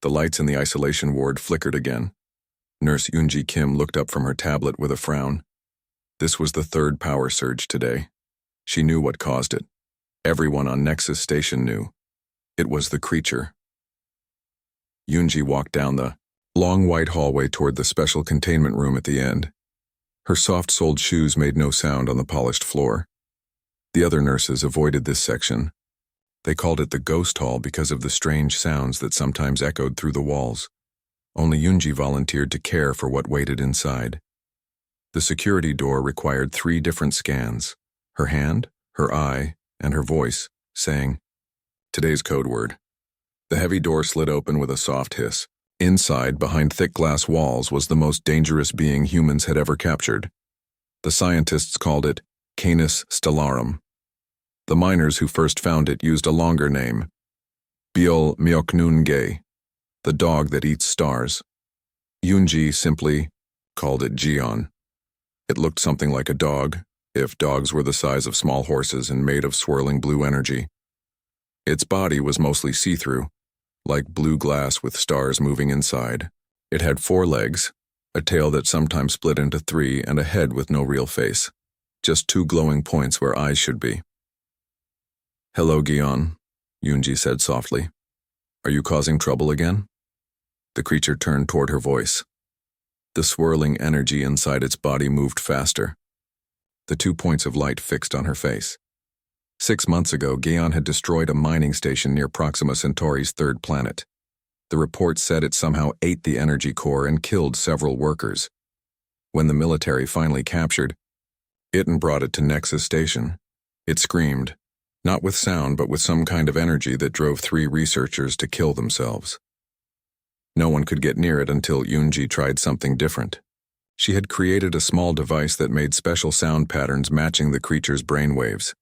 The lights in the isolation ward flickered again. Nurse Yoonji Kim looked up from her tablet with a frown. This was the third power surge today. She knew what caused it. Everyone on Nexus Station knew. It was the creature. Yoonji walked down the long white hallway toward the special containment room at the end. Her soft-soled shoes made no sound on the polished floor. The other nurses avoided this section. They called it the ghost hall because of the strange sounds that sometimes echoed through the walls. Only Yoonji volunteered to care for what waited inside. The security door required 3 different scans: her hand, her eye, and her voice, saying, "Today's code word." The heavy door slid open with a soft hiss. Inside, behind thick glass walls, was the most dangerous being humans had ever captured. The scientists called it Canis stellarum. The miners who first found it used a longer name, Biol Myoknunge, the dog that eats stars. Yoonji simply called it Jion. It looked something like a dog, if dogs were the size of small horses and made of swirling blue energy. Its body was mostly see-through, like blue glass with stars moving inside. It had 4 legs, a tail that sometimes split into 3, and a head with no real face. Just 2 glowing points where eyes should be. "Hello, Gion," Yoonji said softly. "Are you causing trouble again?" The creature turned toward her voice. The swirling energy inside its body moved faster. The 2 points of light fixed on her face. 6 months ago, Gion had destroyed a mining station near Proxima Centauri's 3rd planet. The report said it somehow ate the energy core and killed several workers. When the military finally captured it and brought it to Nexus Station, it screamed, not with sound but with some kind of energy that drove 3 researchers to kill themselves. No one could get near it until Yoonji tried something different. She had created a small device that made special sound patterns matching the creature's brainwaves.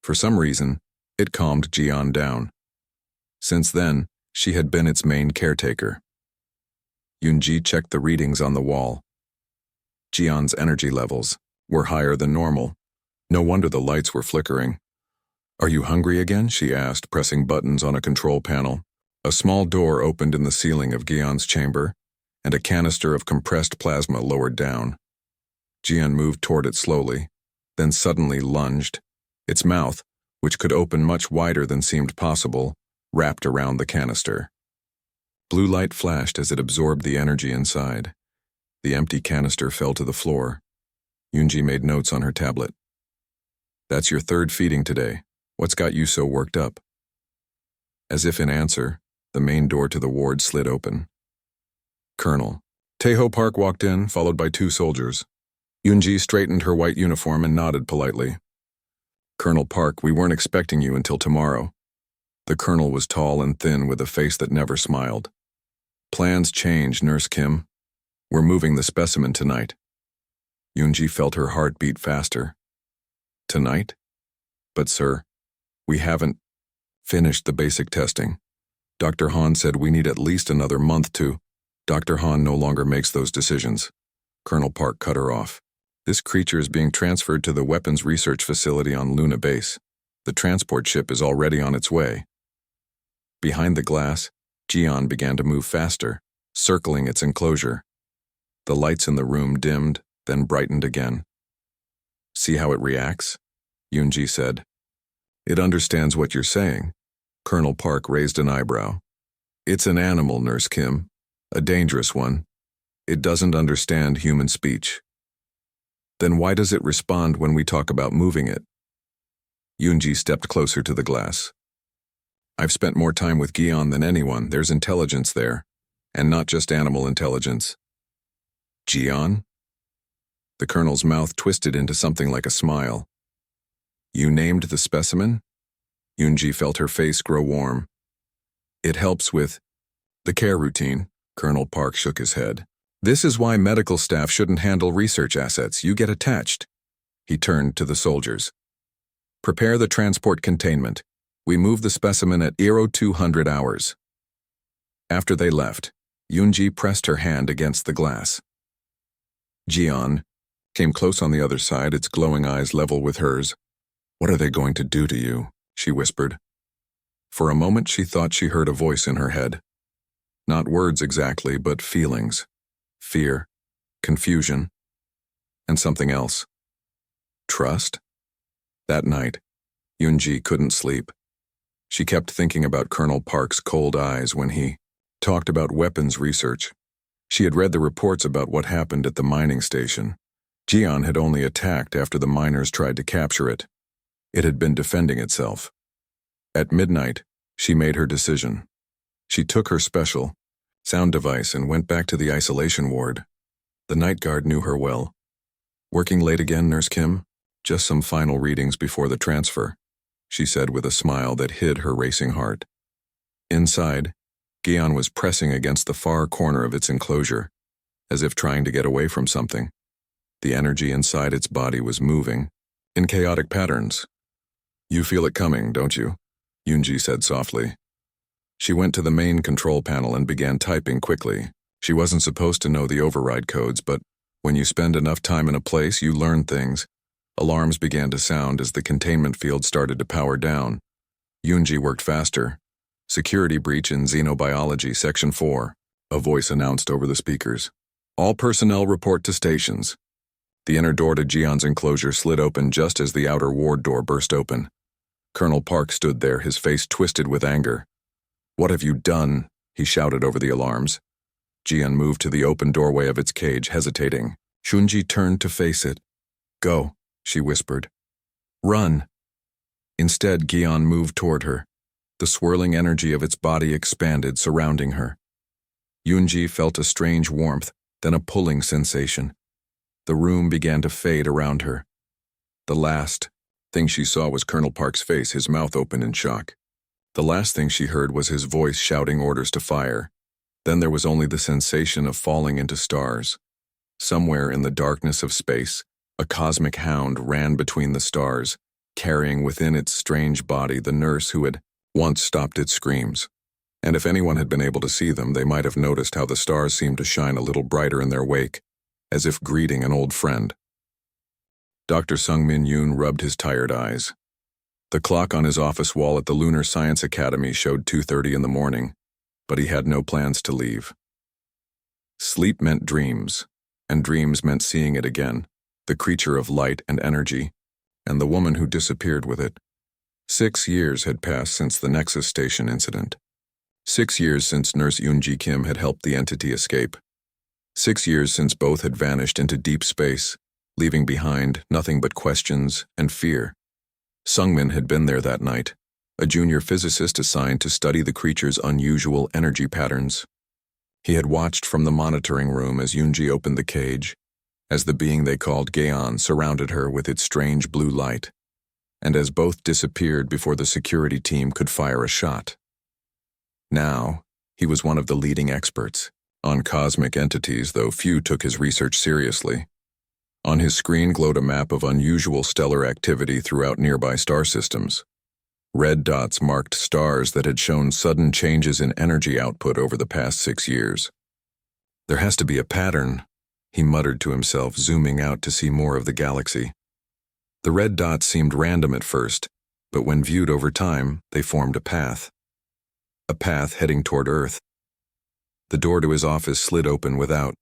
For some reason, it calmed Jion down. Since then, she had been its main caretaker. Yoonji checked the readings on the wall. Jion's energy levels were higher than normal. No wonder the lights were flickering. "Are you hungry again?" she asked, pressing buttons on a control panel. A small door opened in the ceiling of Gion's chamber, and a canister of compressed plasma lowered down. Jion moved toward it slowly, then suddenly lunged. Its mouth, which could open much wider than seemed possible, wrapped around the canister. Blue light flashed as it absorbed the energy inside. The empty canister fell to the floor. Yoonji made notes on her tablet. "That's your 3rd feeding today. What's got you so worked up?" As if in answer, the main door to the ward slid open. Colonel Taeho Park walked in, followed by 2 soldiers. Yoonji straightened her white uniform and nodded politely. "Colonel Park, we weren't expecting you until tomorrow." The colonel was tall and thin with a face that never smiled. "Plans change, Nurse Kim. We're moving the specimen tonight." Yoonji felt her heart beat faster. "Tonight? But sir, we haven't finished the basic testing. Dr. Han said we need at least another month to—" "Dr. Han no longer makes those decisions." Colonel Park cut her off. "This creature is being transferred to the weapons research facility on Luna Base. The transport ship is already on its way." Behind the glass, Jion began to move faster, circling its enclosure. The lights in the room dimmed, then brightened again. "See how it reacts?" Yoonji said. "It understands what you're saying." Colonel Park raised an eyebrow. "It's an animal, Nurse Kim. A dangerous one. It doesn't understand human speech." "Then why does it respond when we talk about moving it?" Yoonji stepped closer to the glass. "I've spent more time with Gion than anyone. There's intelligence there. And not just animal intelligence." "Gion?" The colonel's mouth twisted into something like a smile. "You named the specimen?" Yoonji felt her face grow warm. "It helps with the care routine." Colonel Park shook his head. "This is why medical staff shouldn't handle research assets. You get attached." He turned to the soldiers. "Prepare the transport containment. We move the specimen at 0200 hours. After they left, Yoonji pressed her hand against the glass. Jion came close on the other side, its glowing eyes level with hers. "What are they going to do to you?" she whispered. For a moment she thought she heard a voice in her head. Not words exactly, but feelings. Fear, confusion, and something else. Trust? That night, Yoonji couldn't sleep. She kept thinking about Colonel Park's cold eyes when he talked about weapons research. She had read the reports about what happened at the mining station. Jian had only attacked after the miners tried to capture it. It had been defending itself. At midnight, she made her decision. She took her special sound device and went back to the isolation ward. The night guard knew her well. "Working late again, Nurse Kim? Just some final readings before the transfer," she said with a smile that hid her racing heart. Inside, Gion was pressing against the far corner of its enclosure, as if trying to get away from something. The energy inside its body was moving, in chaotic patterns. "You feel it coming, don't you?" Yoonji said softly. She went to the main control panel and began typing quickly. She wasn't supposed to know the override codes, but when you spend enough time in a place, you learn things. Alarms began to sound as the containment field started to power down. Yoonji worked faster. "Security breach in Xenobiology, Section 4, a voice announced over the speakers. "All personnel report to stations." The inner door to Jion's enclosure slid open just as the outer ward door burst open. Colonel Park stood there, his face twisted with anger. "What have you done?" he shouted over the alarms. Jian moved to the open doorway of its cage, hesitating. Shunji turned to face it. "Go," she whispered. "Run." Instead, Gion moved toward her. The swirling energy of its body expanded, surrounding her. Yoonji felt a strange warmth, then a pulling sensation. The room began to fade around her. The last thing she saw was Colonel Park's face, his mouth open in shock. The last thing she heard was his voice shouting orders to fire. Then there was only the sensation of falling into stars. Somewhere in the darkness of space, a cosmic hound ran between the stars, carrying within its strange body the nurse who had once stopped its screams. And if anyone had been able to see them, they might have noticed how the stars seemed to shine a little brighter in their wake, as if greeting an old friend. Dr. Sungmin Yoon rubbed his tired eyes. The clock on his office wall at the Lunar Science Academy showed 2:30 in the morning, but he had no plans to leave. Sleep meant dreams, and dreams meant seeing it again, the creature of light and energy, and the woman who disappeared with it. 6 years had passed since the Nexus Station incident. 6 years since Nurse Yoonji Kim had helped the entity escape. 6 years since both had vanished into deep space, leaving behind nothing but questions and fear. Sungmin had been there that night, a junior physicist assigned to study the creature's unusual energy patterns. He had watched from the monitoring room as Yoonji opened the cage, as the being they called Gaon surrounded her with its strange blue light, and as both disappeared before the security team could fire a shot. Now, he was one of the leading experts on cosmic entities, though few took his research seriously. On his screen glowed a map of unusual stellar activity throughout nearby star systems. Red dots marked stars that had shown sudden changes in energy output over the past 6 years. "There has to be a pattern," he muttered to himself, zooming out to see more of the galaxy. The red dots seemed random at first, but when viewed over time, they formed a path. A path heading toward Earth. The door to his office slid open without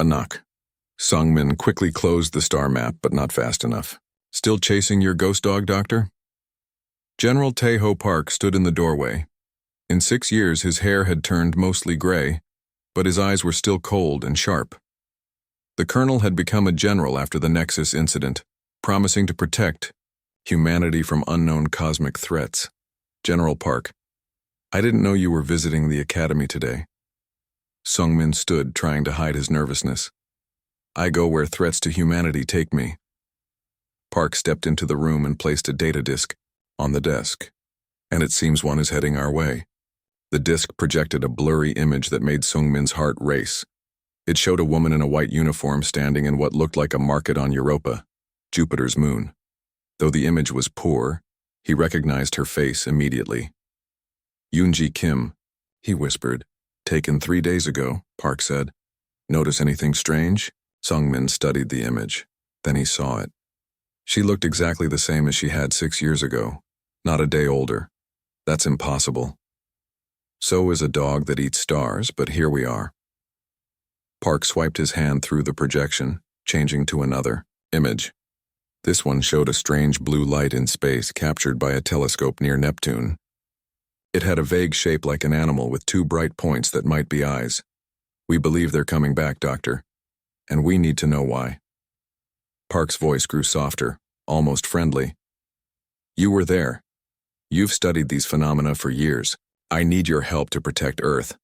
a knock. Sungmin quickly closed the star map, but not fast enough. "Still chasing your ghost dog, Doctor?" General Tae-ho Park stood in the doorway. In 6 years, his hair had turned mostly gray, but his eyes were still cold and sharp. The colonel had become a general after the Nexus incident, promising to protect humanity from unknown cosmic threats. "General Park, I didn't know you were visiting the academy today." Sungmin stood, trying to hide his nervousness. "I go where threats to humanity take me." Park stepped into the room and placed a data disk on the desk. "And it seems one is heading our way." The disk projected a blurry image that made Sungmin's heart race. It showed a woman in a white uniform standing in what looked like a market on Europa, Jupiter's moon. Though the image was poor, he recognized her face immediately. "Yoonji Kim," he whispered. "Taken 3 days ago," Park said. "Notice anything strange?" Sungmin studied the image. Then he saw it. She looked exactly the same as she had 6 years ago, not a day older. "That's impossible." So is a dog that eats stars, but here we are. Park swiped his hand through the projection, changing to another image. This one showed a strange blue light in space captured by a telescope near Neptune. It had a vague shape like an animal with two bright points that might be eyes. We believe they're coming back, Doctor. And we need to know why. Park's voice grew softer, almost friendly. You were there. You've studied these phenomena for years. I need your help to protect Earth.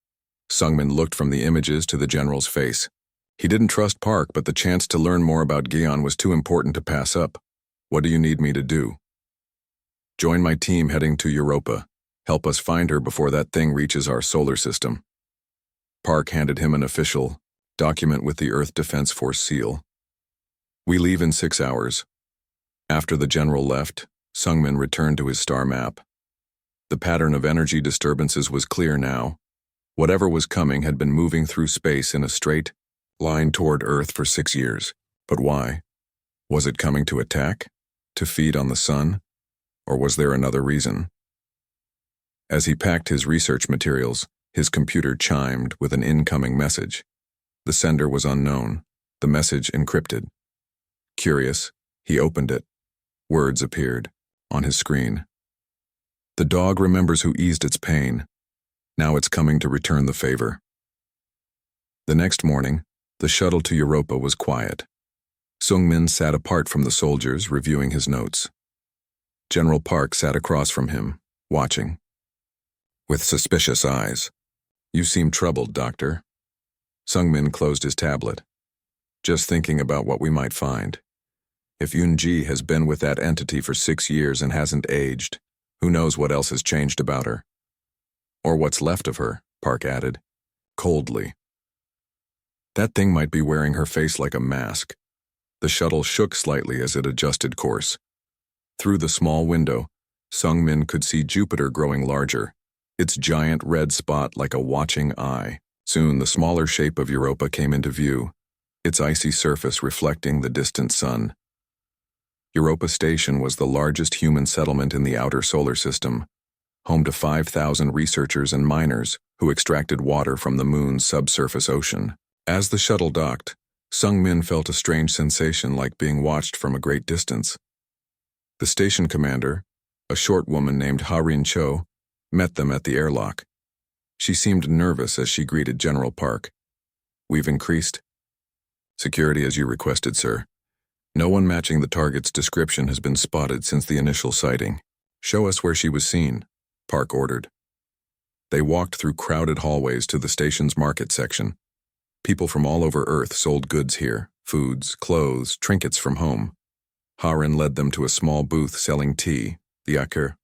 Sungmin looked from the images to the general's face. He didn't trust Park, but the chance to learn more about Gion was too important to pass up. What do you need me to do? Join my team heading to Europa. Help us find her before that thing reaches our solar system. Park handed him an official document with the Earth Defense Force seal. We leave in 6 hours. After the general left, Sungmin returned to his star map. The pattern of energy disturbances was clear now. Whatever was coming had been moving through space in a straight line toward Earth for 6 years. But why? Was it coming to attack? To feed on the sun? Or was there another reason? As he packed his research materials, his computer chimed with an incoming message. The sender was unknown, the message encrypted. Curious, he opened it. Words appeared on his screen. The dog remembers who eased its pain. Now it's coming to return the favor. The next morning, the shuttle to Europa was quiet. Sungmin sat apart from the soldiers, reviewing his notes. General Park sat across from him, watching. With suspicious eyes. You seem troubled, Doctor. Sungmin closed his tablet. Just thinking about what we might find. If Yunji has been with that entity for 6 years and hasn't aged, who knows what else has changed about her? Or what's left of her, Park added, coldly. That thing might be wearing her face like a mask. The shuttle shook slightly as it adjusted course. Through the small window, Sungmin could see Jupiter growing larger, its giant red spot like a watching eye. Soon the smaller shape of Europa came into view, its icy surface reflecting the distant sun. Europa Station was the largest human settlement in the outer solar system, home to 5,000 researchers and miners who extracted water from the moon's subsurface ocean. As the shuttle docked, Sungmin felt a strange sensation like being watched from a great distance. The station commander, a short woman named Ha-Rin Cho, met them at the airlock. She seemed nervous as she greeted General Park. We've increased security as you requested, sir. No one matching the target's description has been spotted since the initial sighting. Show us where she was seen, Park ordered. They walked through crowded hallways to the station's market section. People from all over Earth sold goods here, foods, clothes, trinkets from home. Ha-Rin led them to a small booth selling tea, the Aker.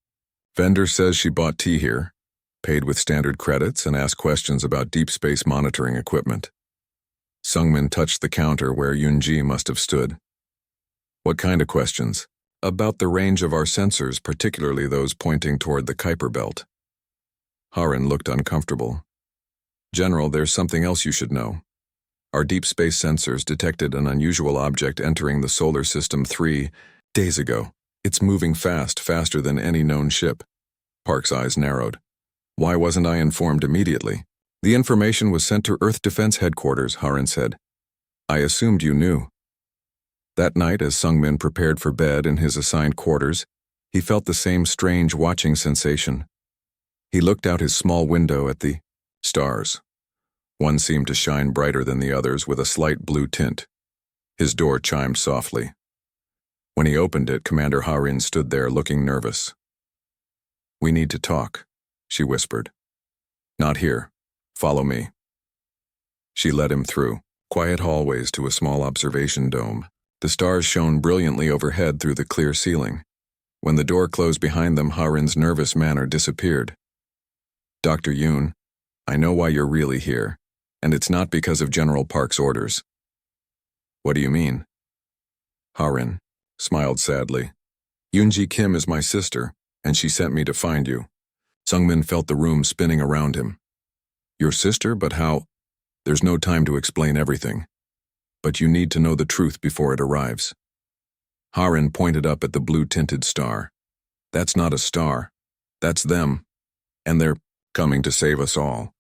Vendor says she bought tea here, paid with standard credits, and asked questions about deep space monitoring equipment. Sungmin touched the counter where Yunji must have stood. What kind of questions? About the range of our sensors, particularly those pointing toward the Kuiper belt. Ha-Rin looked uncomfortable. General, there's something else you should know. Our deep space sensors detected an unusual object entering the solar system 3 days ago. It's moving fast, faster than any known ship. Park's eyes narrowed. Why wasn't I informed immediately? The information was sent to Earth Defense Headquarters, Ha-Rin said. I assumed you knew. That night, as Sungmin prepared for bed in his assigned quarters, he felt the same strange watching sensation. He looked out his small window at the stars. One seemed to shine brighter than the others with a slight blue tint. His door chimed softly. When he opened it, Commander Ha-Rin stood there looking nervous. We need to talk, she whispered. Not here. Follow me. She led him through quiet hallways to a small observation dome. The stars shone brilliantly overhead through the clear ceiling. When the door closed behind them, Ha-Rin's nervous manner disappeared. Dr. Yoon, I know why you're really here, and it's not because of General Park's orders. What do you mean? Ha-Rin smiled sadly. Yoonji Kim is my sister, and she sent me to find you. Sungmin felt the room spinning around him. Your sister, but how? There's no time to explain everything. But you need to know the truth before it arrives. Ha-Rin pointed up at the blue-tinted star. That's not a star. That's them. And they're coming to save us all.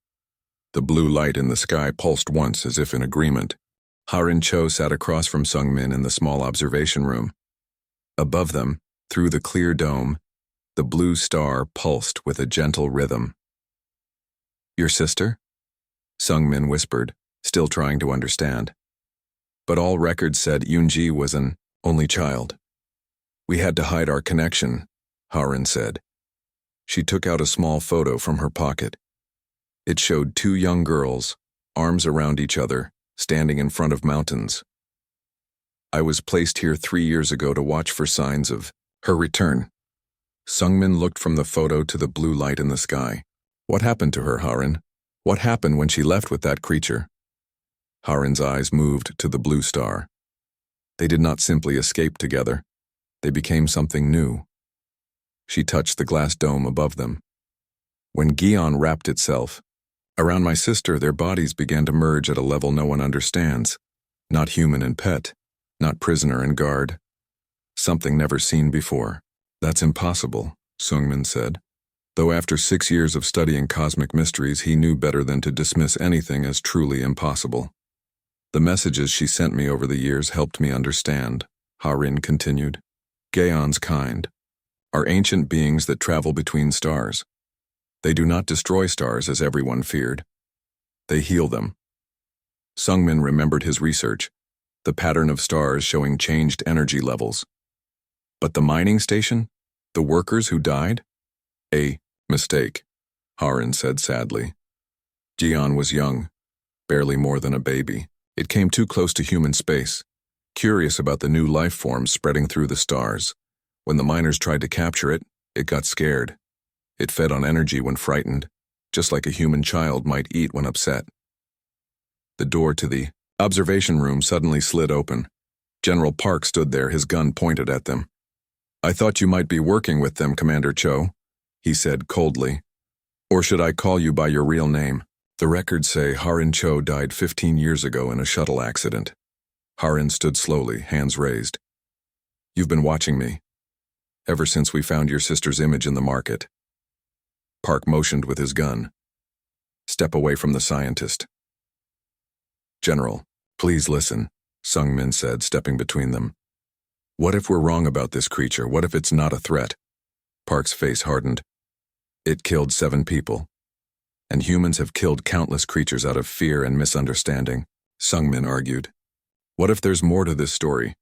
The blue light in the sky pulsed once as if in agreement. Harin Cho sat across from Sungmin in the small observation room. Above them, through the clear dome, the blue star pulsed with a gentle rhythm. "Your sister?" Sungmin whispered, still trying to understand. But all records said Yoonji was an only child. "We had to hide our connection," Harin said. She took out a small photo from her pocket. It showed two young girls, arms around each other, standing in front of mountains. "I was placed here 3 years ago to watch for signs of her return." Sungmin looked from the photo to the blue light in the sky. "What happened to her, Harin? What happened when she left with that creature?" Harin's eyes moved to the blue star. They did not simply escape together. They became something new. She touched the glass dome above them. "When Gion wrapped itself around my sister, their bodies began to merge at a level no one understands. Not human and pet, not prisoner and guard. Something never seen before." "That's impossible," Sungmin said. Though after 6 years of studying cosmic mysteries, he knew better than to dismiss anything as truly impossible. "The messages she sent me over the years helped me understand," Harin continued. "Gaon's kind are ancient beings that travel between stars. They do not destroy stars as everyone feared. They heal them." Sungmin remembered his research, the pattern of stars showing changed energy levels. "But the mining station? The workers who died?" "A mistake," Harin said sadly. Gion was young, barely more than a baby. It came too close to human space, curious about the new life forms spreading through the stars. When the miners tried to capture it, it got scared. It fed on energy when frightened, just like a human child might eat when upset. The door to the observation room suddenly slid open. General Park stood there, his gun pointed at them. "I thought you might be working with them, Commander Cho," he said coldly. "Or should I call you by your real name?" "The records say Harin Cho died 15 years ago in a shuttle accident." Harin stood slowly, hands raised. "You've been watching me ever since we found your sister's image in the market." Park motioned with his gun. "Step away from the scientist." "General, please listen," Sungmin said, stepping between them. "What if we're wrong about this creature? What if it's not a threat?" Park's face hardened. "It killed 7 people. And humans have killed countless creatures out of fear and misunderstanding," Sungmin argued. "What if there's more to this story?"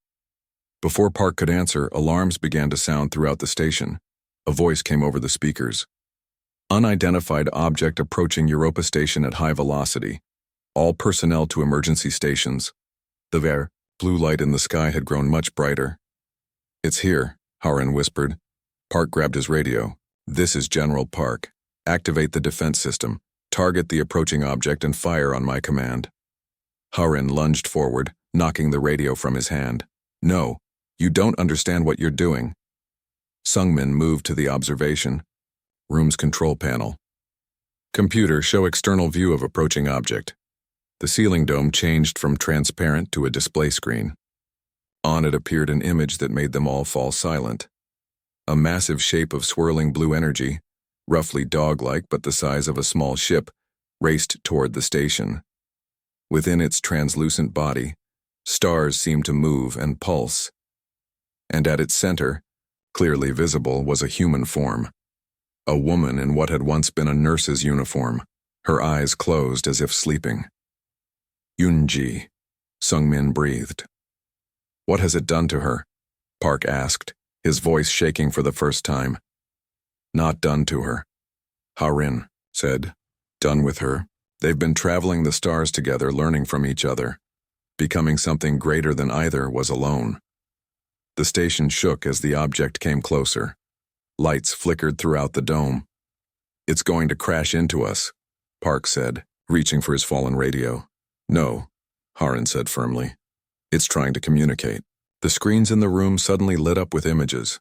Before Park could answer, alarms began to sound throughout the station. A voice came over the speakers. "Unidentified object approaching Europa Station at high velocity. All personnel to emergency stations." The blue light in the sky had grown much brighter. "It's here," Harin whispered. Park grabbed his radio. "This is General Park. Activate the defense system. Target the approaching object and fire on my command." Harin lunged forward, knocking the radio from his hand. "No, you don't understand what you're doing." Sungmin moved to the observation room's control panel. "Computer, show external view of approaching object." The ceiling dome changed from transparent to a display screen. On it appeared an image that made them all fall silent. A massive shape of swirling blue energy, roughly dog-like but the size of a small ship, raced toward the station. Within its translucent body, stars seemed to move and pulse. And at its center, clearly visible, was a human form. A woman in what had once been a nurse's uniform, her eyes closed as if sleeping. "Yoonji," Sungmin breathed. "What has it done to her?" Park asked, his voice shaking for the first time. "Not done to her," Harin said. "Done with her. They've been traveling the stars together, learning from each other. Becoming something greater than either was alone." The station shook as the object came closer. Lights flickered throughout the dome. "It's going to crash into us," Park said, reaching for his fallen radio. "No," Harin said firmly. "It's trying to communicate." The screens in the room suddenly lit up with images.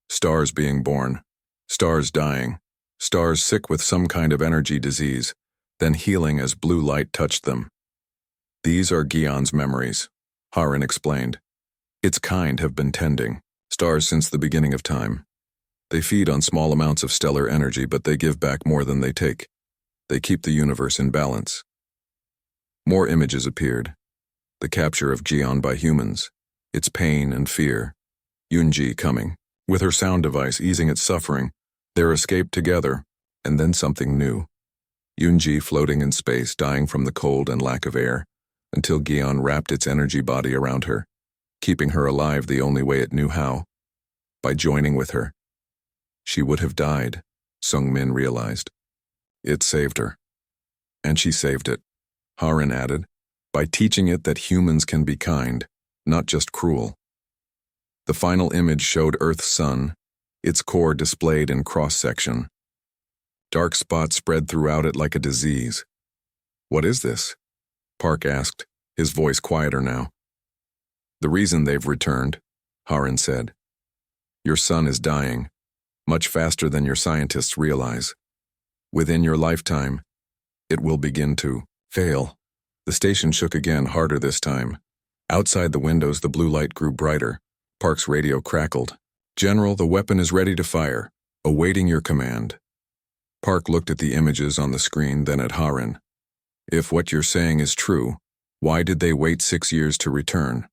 Stars being born, stars dying, stars sick with some kind of energy disease, then healing as blue light touched them. "These are Gion's memories," Harin explained. "Its kind have been tending stars since the beginning of time. They feed on small amounts of stellar energy, but they give back more than they take. They keep the universe in balance. More images appeared. The capture of Jian by humans, its pain and fear. Yunji coming, with her sound device easing its suffering, their escape together, and then something new. Yunji floating in space, dying from the cold and lack of air, until Gion wrapped its energy body around her, keeping her alive the only way it knew how, by joining with her. She would have died, Sung-min realized. It saved her. And she saved it, Harin added, by teaching it that humans can be kind, not just cruel. The final image showed Earth's sun, its core displayed in cross-section. Dark spots spread throughout it like a disease. What is this? Park asked, his voice quieter now. The reason they've returned, Harin said. Your sun is dying, much faster than your scientists realize. Within your lifetime, it will begin to fail. The station shook again, harder this time. Outside the windows, the blue light grew brighter. Park's radio crackled. General, the weapon is ready to fire, awaiting your command. Park looked at the images on the screen, then at Harin. If what you're saying is true, why did they wait 6 years to return?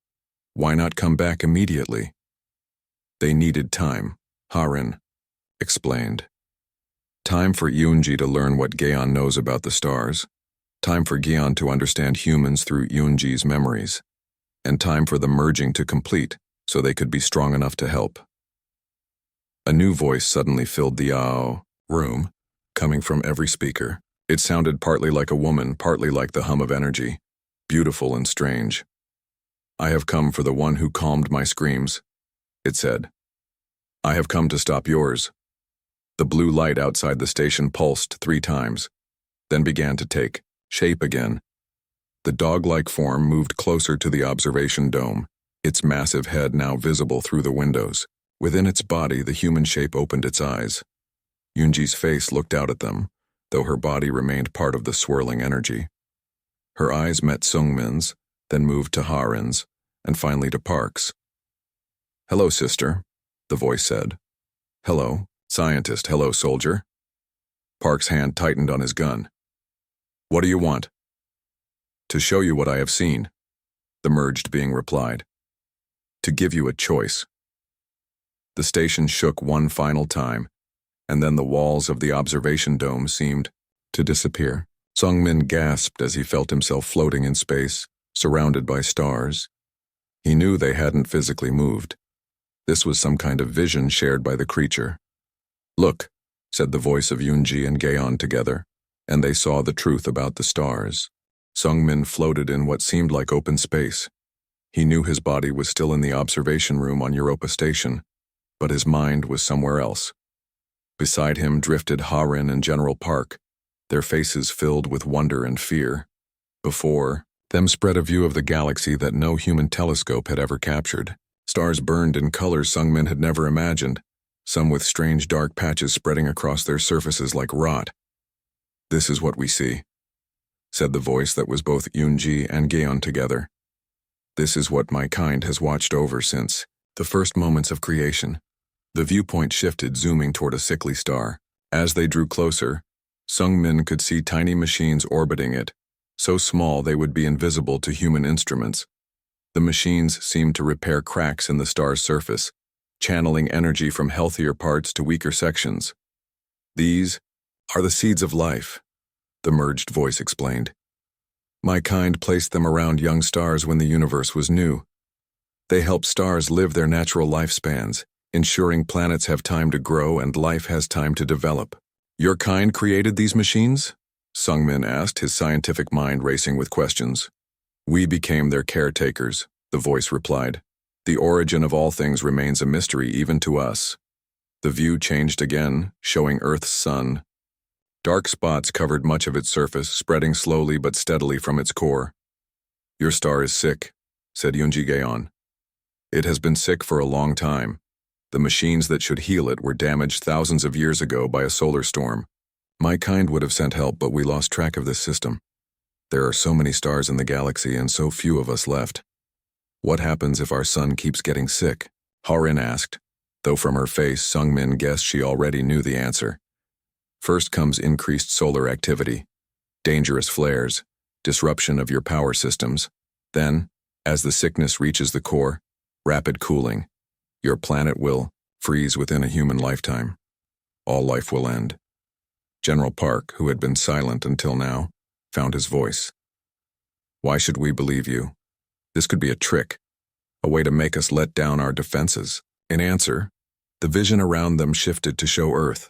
Why not come back immediately? They needed time, Harin explained. Time for Yunji to learn what Gaon knows about the stars. Time for Gaon to understand humans through Yunji's memories. And time for the merging to complete, so they could be strong enough to help. A new voice suddenly filled the room, coming from every speaker. It sounded partly like a woman, partly like the hum of energy, beautiful and strange. I have come for the one who calmed my screams, it said. I have come to stop yours. The blue light outside the station pulsed 3 times, then began to take shape again. The dog-like form moved closer to the observation dome, its massive head now visible through the windows. Within its body, the human shape opened its eyes. Yunji's face looked out at them, though her body remained part of the swirling energy. Her eyes met Sung-min's, then moved to Harin's, and finally to Park's. Hello, sister, the voice said. Hello, scientist. Hello, soldier. Park's hand tightened on his gun. What do you want? To show you what I have seen, the merged being replied. To give you a choice. The station shook one final time, and then the walls of the observation dome seemed to disappear. Sung-min gasped as he felt himself floating in space, surrounded by stars. He knew they hadn't physically moved. This was some kind of vision shared by the creature. Look, said the voice of Yunji and Gaon together, and they saw the truth about the stars. Sung-min floated in what seemed like open space. He knew his body was still in the observation room on Europa Station, but his mind was somewhere else. Beside him drifted Harin and General Park, their faces filled with wonder and fear. Before them spread a view of the galaxy that no human telescope had ever captured. Stars burned in colors Sung-min had never imagined, some with strange dark patches spreading across their surfaces like rot. This is what we see, said the voice that was both Yunji and Gaon together. This is what my kind has watched over since the first moments of creation. The viewpoint shifted, zooming toward a sickly star. As they drew closer, Sung-min could see tiny machines orbiting it, so small they would be invisible to human instruments. The machines seemed to repair cracks in the star's surface, channeling energy from healthier parts to weaker sections. These are the seeds of life, the merged voice explained. My kind placed them around young stars when the universe was new. They help stars live their natural lifespans, ensuring planets have time to grow and life has time to develop. Your kind created these machines? Sung-min asked, his scientific mind racing with questions. We became their caretakers, the voice replied. The origin of all things remains a mystery even to us. The view changed again, showing Earth's sun. Dark spots covered much of its surface, spreading slowly but steadily from its core. Your star is sick, said Yunji Gaon. It has been sick for a long time. The machines that should heal it were damaged thousands of years ago by a solar storm. My kind would have sent help, but we lost track of this system. There are so many stars in the galaxy and so few of us left. What happens if our sun keeps getting sick? Harin asked, though from her face Sung-min guessed she already knew the answer. First comes increased solar activity, dangerous flares, disruption of your power systems. Then, as the sickness reaches the core, rapid cooling. Your planet will freeze within a human lifetime. All life will end. General Park, who had been silent until now, found his voice. Why should we believe you? This could be a trick, a way to make us let down our defenses. In answer, the vision around them shifted to show Earth.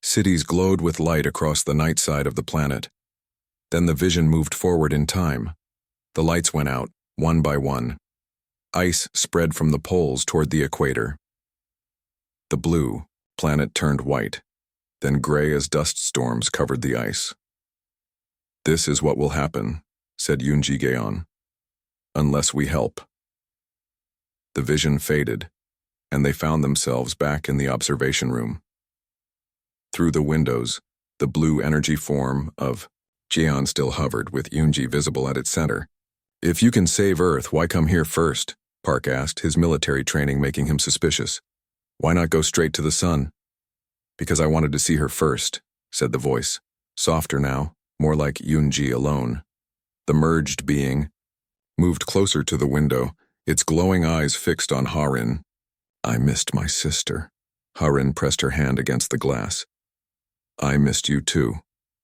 Cities glowed with light across the night side of the planet. Then the vision moved forward in time. The lights went out, one by one. Ice spread from the poles toward the equator. The blue planet turned white, then gray as dust storms covered the ice. This is what will happen, said Yoonji Gaon, unless we help. The vision faded, and they found themselves back in the observation room. Through the windows, the blue energy form of Jeon still hovered, with Yoonji visible at its center. If you can save Earth, why come here first? Park asked, his military training making him suspicious. Why not go straight to the sun? Because I wanted to see her first, said the voice, softer now, more like Yoonji alone. The merged being moved closer to the window, its glowing eyes fixed on Harin. I missed my sister. Harin pressed her hand against the glass. I missed you too,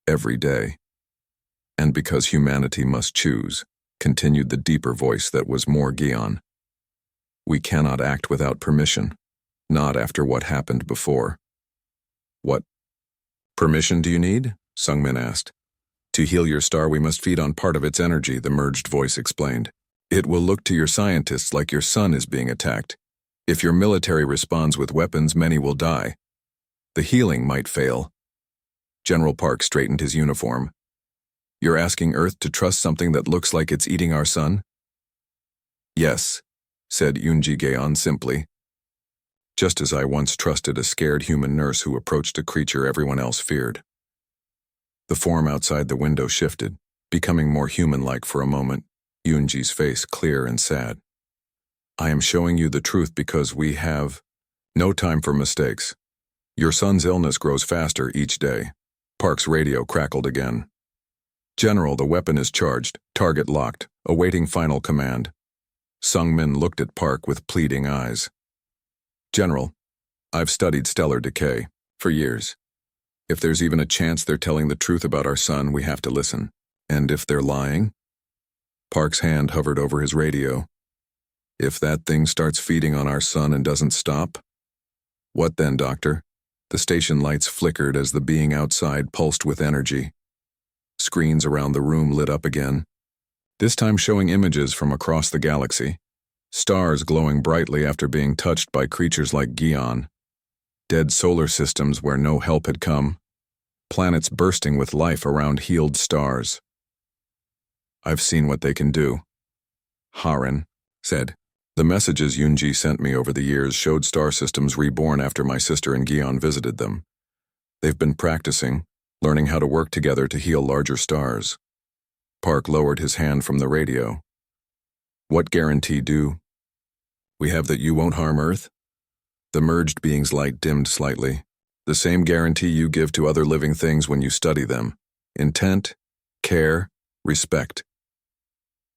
every day. And because humanity must choose, continued the deeper voice that was more Gion. We cannot act without permission, not after what happened before. What permission do you need? Sungmin asked. To heal your star, we must feed on part of its energy, the merged voice explained. It will look to your scientists like your sun is being attacked. If your military responds with weapons, many will die. The healing might fail. General Park straightened his uniform. You're asking Earth to trust something that looks like it's eating our sun? Yes, said Yoonji Gaon simply. Just as I once trusted a scared human nurse who approached a creature everyone else feared. The form outside the window shifted, becoming more human-like for a moment, Yoonji's face clear and sad. I am showing you the truth because we have no time for mistakes. Your son's illness grows faster each day. Park's radio crackled again. General, the weapon is charged, target locked, awaiting final command. Sungmin looked at Park with pleading eyes. General, I've studied stellar decay for years. If there's even a chance they're telling the truth about our son, we have to listen. And if they're lying? Park's hand hovered over his radio. If that thing starts feeding on our son and doesn't stop? What then, Doctor? The station lights flickered as the being outside pulsed with energy. Screens around the room lit up again, this time showing images from across the galaxy. Stars glowing brightly after being touched by creatures like Gion. Dead solar systems where no help had come. Planets bursting with life around healed stars. I've seen what they can do, Harin said. The messages Yoonji sent me over the years showed star systems reborn after my sister and Gion visited them. They've been practicing, learning how to work together to heal larger stars. Park lowered his hand from the radio. What guarantee do we have that you won't harm Earth? The merged being's light dimmed slightly. The same guarantee you give to other living things when you study them. Intent, care, respect.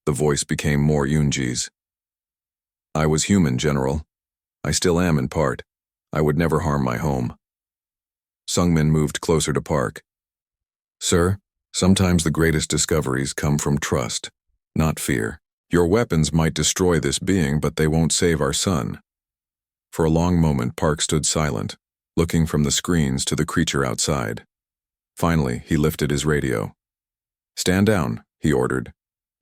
The voice became more Yoonji's. I was human, General. I still am in part. I would never harm my home. Sungmin moved closer to Park. Sir, sometimes the greatest discoveries come from trust, not fear. Your weapons might destroy this being, but they won't save our son. For a long moment, Park stood silent, looking from the screens to the creature outside. Finally, he lifted his radio. Stand down, he ordered.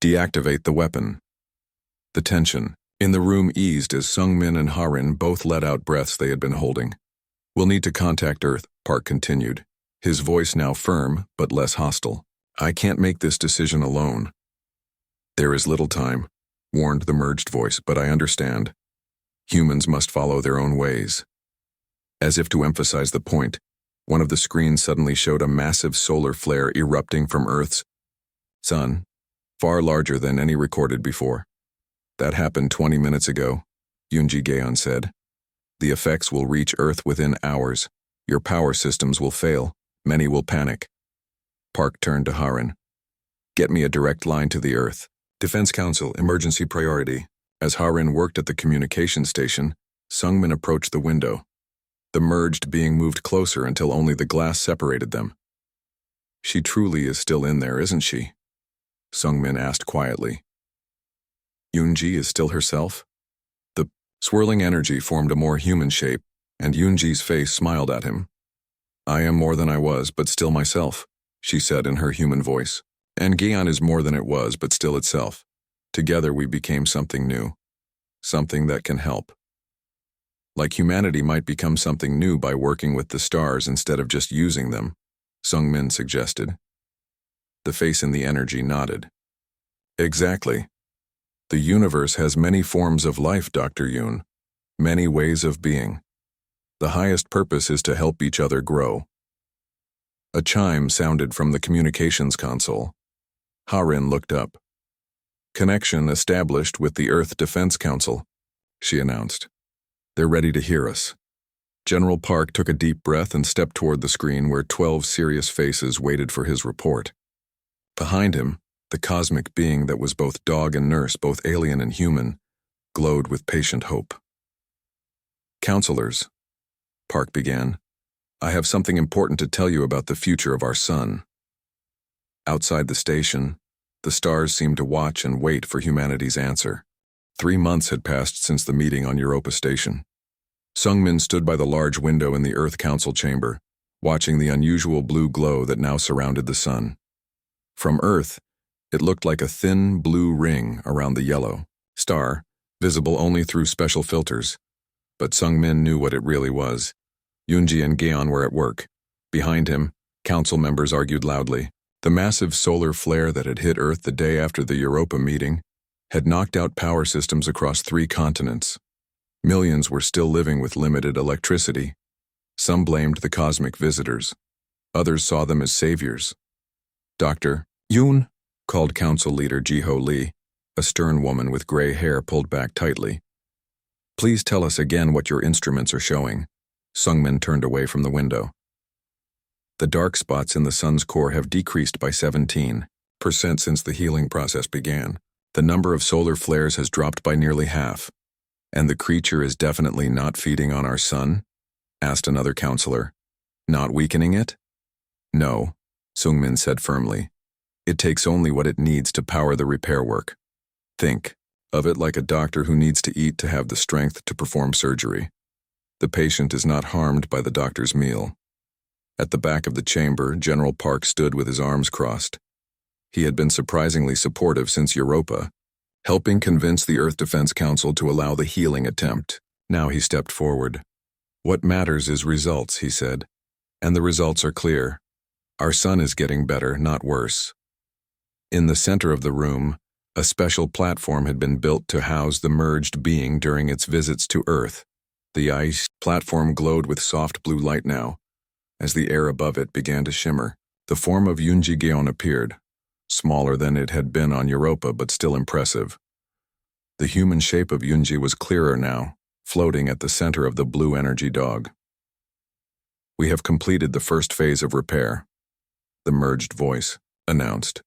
Deactivate the weapon. The tension in the room eased as Sungmin and Harin both let out breaths they had been holding. We'll need to contact Earth, Park continued, his voice now firm but less hostile. I can't make this decision alone. There is little time, warned the merged voice, but I understand. Humans must follow their own ways. As if to emphasize the point, one of the screens suddenly showed a massive solar flare erupting from Earth's sun, far larger than any recorded before. That happened 20 minutes ago, Yoonji Gaon said. The effects will reach Earth within hours. Your power systems will fail. Many will panic. Park turned to Harin. Get me a direct line to the Earth. Defense Council, emergency priority. As Harin worked at the communication station, Sungmin approached the window. The merged being moved closer until only the glass separated them. She truly is still in there, isn't she? Sungmin asked quietly. Yoonji is still herself? The swirling energy formed a more human shape, and Yoonji's face smiled at him. I am more than I was, but still myself, she said in her human voice. And Gyeon is more than it was, but still itself. Together we became something new. Something that can help. Like humanity might become something new by working with the stars instead of just using them, Sungmin suggested. The face in the energy nodded. Exactly. The universe has many forms of life, Dr. Yoon. Many ways of being. The highest purpose is to help each other grow. A chime sounded from the communications console. Harin looked up. Connection established with the Earth Defense Council, she announced. They're ready to hear us. General Park took a deep breath and stepped toward the screen where 12 serious faces waited for his report. Behind him, the cosmic being that was both dog and nurse, both alien and human, glowed with patient hope. Counselors, Park began, I have something important to tell you about the future of our sun. Outside the station, the stars seemed to watch and wait for humanity's answer. 3 months had passed since the meeting on Europa Station. Sungmin stood by the large window in the Earth Council chamber, watching the unusual blue glow that now surrounded the sun. From Earth, it looked like a thin blue ring around the yellow star, visible only through special filters. But Sungmin knew what it really was. Yoonji and Gyeon were at work. Behind him, council members argued loudly. The massive solar flare that had hit Earth the day after the Europa meeting had knocked out power systems across 3 continents. Millions were still living with limited electricity. Some blamed the cosmic visitors. Others saw them as saviors. Dr. Yoon, called council leader Ji-ho Lee, a stern woman with gray hair pulled back tightly. Please tell us again what your instruments are showing. Sungmin turned away from the window. The dark spots in the sun's core have decreased by 17% since the healing process began. The number of solar flares has dropped by nearly half. And the creature is definitely not feeding on our sun? Asked another counselor. Not weakening it? No, Sungmin said firmly. It takes only what it needs to power the repair work. Think of it like a doctor who needs to eat to have the strength to perform surgery. The patient is not harmed by the doctor's meal. At the back of the chamber, General Park stood with his arms crossed. He had been surprisingly supportive since Europa, helping convince the Earth Defense Council to allow the healing attempt. Now he stepped forward. What matters is results, he said. And the results are clear. Our sun is getting better, not worse. In the center of the room, a special platform had been built to house the merged being during its visits to Earth. The ice platform glowed with soft blue light now. As the air above it began to shimmer, the form of Yoonji Gyeon appeared, smaller than it had been on Europa but still impressive. The human shape of Yoonji was clearer now, floating at the center of the blue energy dog. We have completed the first phase of repair, the merged voice announced.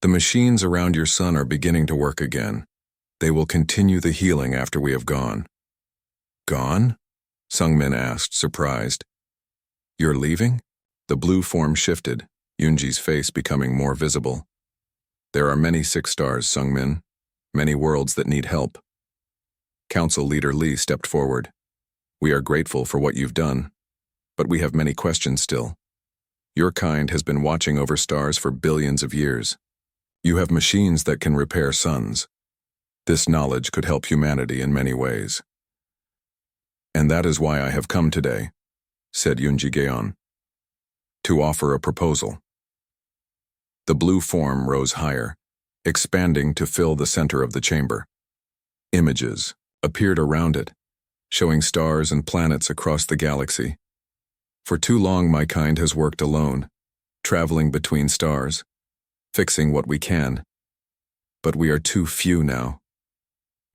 The machines around your sun are beginning to work again. They will continue the healing after we have gone. Gone? Sungmin asked, surprised. You're leaving? The blue form shifted, Yoonji's face becoming more visible. There are many 6 stars, Sungmin. Many worlds that need help. Council leader Lee stepped forward. We are grateful for what you've done, but we have many questions still. Your kind has been watching over stars for billions of years. You have machines that can repair suns. This knowledge could help humanity in many ways. And that is why I have come today, said Yoonji Gyeon, to offer a proposal. The blue form rose higher, expanding to fill the center of the chamber. Images appeared around it, showing stars and planets across the galaxy. For too long my kind has worked alone, traveling between stars, fixing what we can. But we are too few now.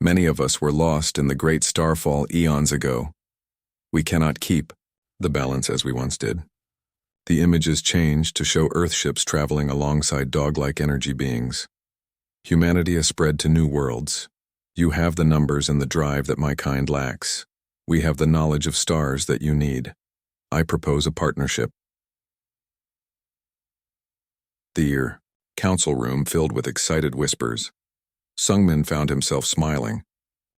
Many of us were lost in the great starfall eons ago. We cannot keep the balance as we once did. The images changed to show Earthships traveling alongside dog-like energy beings. Humanity has spread to new worlds. You have the numbers and the drive that my kind lacks. We have the knowledge of stars that you need. I propose a partnership. The council room filled with excited whispers. Sungmin found himself smiling.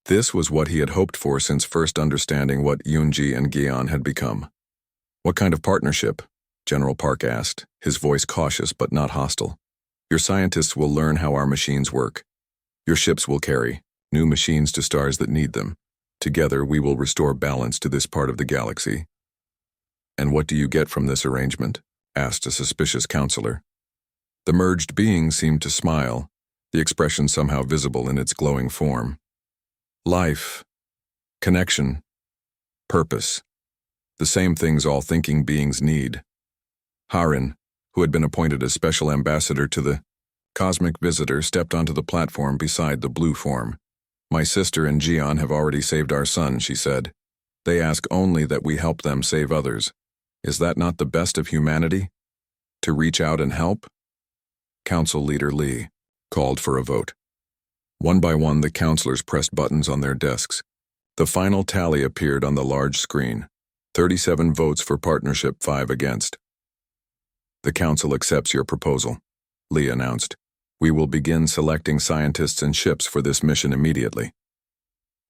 This was what he had hoped for since first understanding what Yoonji and Gion had become. What kind of partnership? General Park asked, his voice cautious but not hostile. Your scientists will learn how our machines work. Your ships will carry new machines to stars that need them. Together we will restore balance to this part of the galaxy. And what do you get from this arrangement? Asked a suspicious counselor. The merged being seemed to smile, the expression somehow visible in its glowing form. Life, connection, purpose, the same things all thinking beings need. Harin, who had been appointed as special ambassador to the cosmic visitor, stepped onto the platform beside the blue form. My sister and Gion have already saved our son, she said. They ask only that we help them save others. Is that not the best of humanity? To reach out and help? Council Leader Lee called for a vote. One by one, the counselors pressed buttons on their desks. The final tally appeared on the large screen. 37 votes for partnership, 5 against. The council accepts your proposal, Lee announced. We will begin selecting scientists and ships for this mission immediately.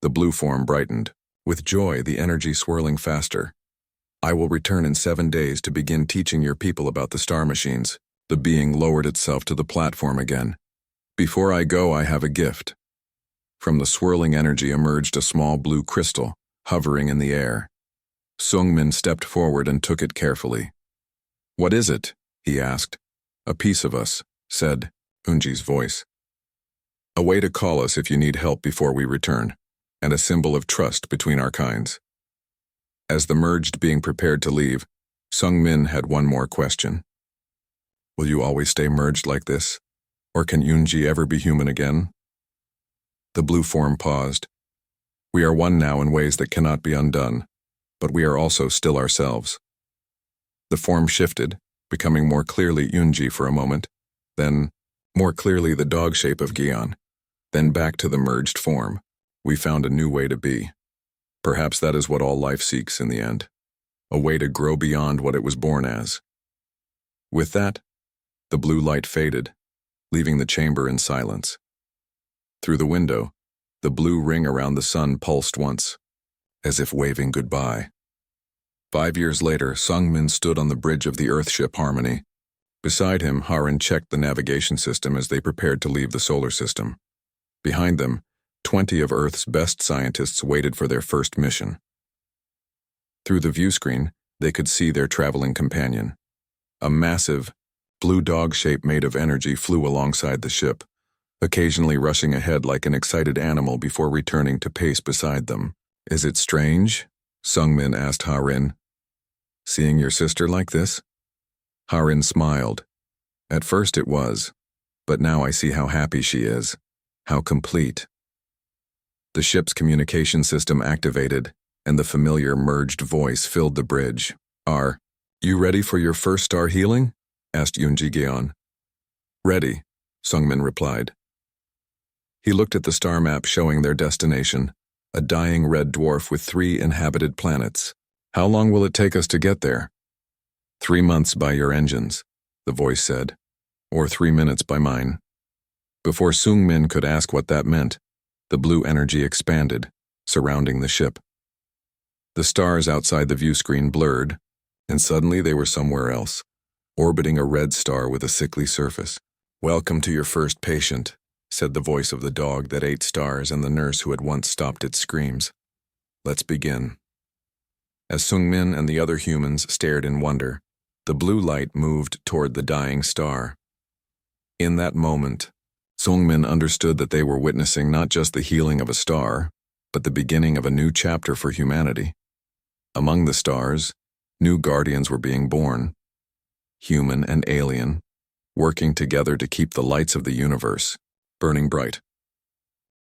The blue form brightened, with joy, the energy swirling faster. I will return in 7 days to begin teaching your people about the star machines. The being lowered itself to the platform again. Before I go, I have a gift. From the swirling energy emerged a small blue crystal, hovering in the air. Sungmin stepped forward and took it carefully. What is it? He asked. A piece of us, said Unji's voice. A way to call us if you need help before we return, and a symbol of trust between our kinds. As the merged being prepared to leave, Sungmin had one more question. Will you always stay merged like this? Or can Yoonji ever be human again? The blue form paused. We are one now in ways that cannot be undone, but we are also still ourselves. The form shifted, becoming more clearly Yoonji for a moment, then more clearly the dog shape of Gion, then back to the merged form. We found a new way to be. Perhaps that is what all life seeks in the end, a way to grow beyond what it was born as. With that, the blue light faded, leaving the chamber in silence. Through the window, the blue ring around the sun pulsed once, as if waving goodbye. 5 years later, Sungmin stood on the bridge of the Earthship Harmony. Beside him, Harin checked the navigation system as they prepared to leave the solar system. Behind them, 20 of Earth's best scientists waited for their first mission. Through the view screen, they could see their traveling companion. A massive, blue dog shape made of energy flew alongside the ship, occasionally rushing ahead like an excited animal before returning to pace beside them. Is it strange? Sungmin asked Harin. Seeing your sister like this? Harin smiled. At first it was, but now I see how happy she is, how complete. The ship's communication system activated, and the familiar merged voice filled the bridge. Are you ready for your first star healing? Asked Yoonji Gion. Ready, Sungmin replied. He looked at the star map showing their destination, a dying red dwarf with 3 inhabited planets. How long will it take us to get there? 3 months by your engines, the voice said, or 3 minutes by mine. Before Sungmin could ask what that meant, the blue energy expanded, surrounding the ship. The stars outside the view screen blurred, and suddenly they were somewhere else, orbiting a red star with a sickly surface. Welcome to your first patient, said the voice of the dog that ate stars and the nurse who had once stopped its screams. Let's begin. As Sungmin and the other humans stared in wonder, the blue light moved toward the dying star. In that moment, Sungmin understood that they were witnessing not just the healing of a star, but the beginning of a new chapter for humanity. Among the stars, new guardians were being born, human and alien, working together to keep the lights of the universe burning bright.